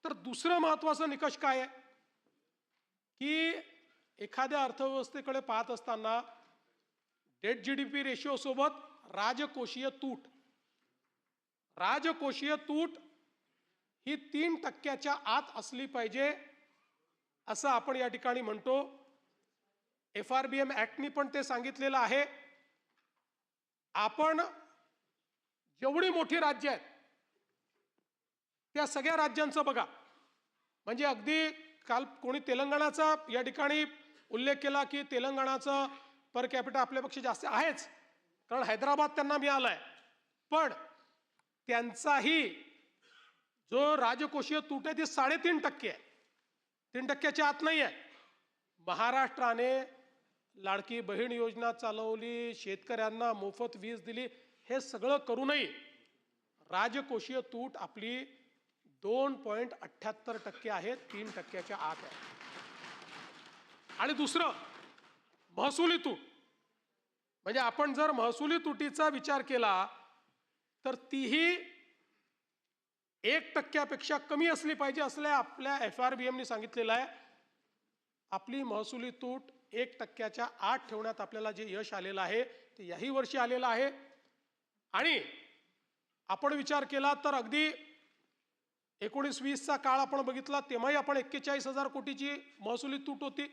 तर दुसरं महत्त्वाचं निकष काय आहे की एखाद्या अर्थव्यवस्थेकडे पाहत असताना डेट जीडीपी रेशिओ सोबत राजकोषीय तूट ही 3% आत असली पाहिजे असं आपण या ठिकाणी म्हणतो। FRBM ऍक्टनी पण ते सांगितलेलं आहे। आपण जेवढी मोठी राज्य आहेत त्या सगळ्या राज्यांचं बघा, म्हणजे अगदी काल कोणी तेलंगणाचा या ठिकाणी उल्लेख केला की तेलंगणाचं पर कॅपिटा आपल्यापेक्षा जास्त आहेच, कारण हैदराबाद त्यांना मिळालाय, पण त्यांचाही जो राजकोषीय तूट आहे ती 3.5% आहे, 3%च्या आत नाही आहे। महाराष्ट्राने लाडकी बहीण योजना चालवली, शेतकऱ्यांना मोफत वीज दिली, हे सगळं करूनही राजकोषीय तूट आपली 2.78% आहे, 3%च्या आत आहे। आणि दुसरं महसुली तूट, म्हणजे आपण जर महसुली तुटीचा विचार केला तर तीही 1%पेक्षा कमी असली पाहिजे असं आपल्या FRBMने सांगितलेलं आहे। आपली महसुली तूट 1%च्या आत ठेवण्यात आपल्याला जे यश आलेलं आहे ते याही वर्षी आलेलं आहे। आणि आपण विचार केला तर अगदी 19-20चा काळ आपण बघितला तेव्हाही आपण 41,000 कोटीची महसुली तूट होती,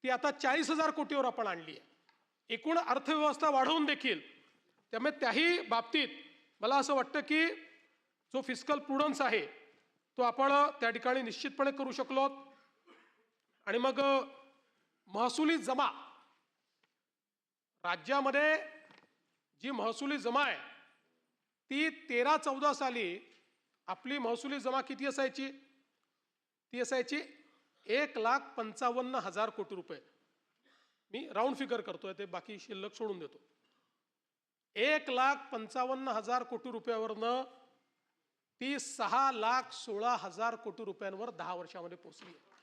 ती आता 40,000 कोटीवर आपण आणली आहे, एकूण अर्थव्यवस्था वाढवून देखील। त्यामुळे त्याही बाबतीत मला असं वाटतं की जो फिस्कल प्रुडन्स आहे तो आपण त्या ठिकाणी निश्चितपणे करू शकलो। आणि मग महसुली जमा, राज्यामध्ये जी महसुली जमा आहे ती 13-14 साली आपली महसुली जमा किती असायची? ती असायची 1,55,000 कोटी रुपये। मी राऊंड फिगर करतोय, ते बाकी शिल्लक सोडून देतो। 1,55,000 कोटी रुपयावरनं ती 6,16,000 कोटी रुपयांवर 10 वर्षामध्ये पोहोचली आहे।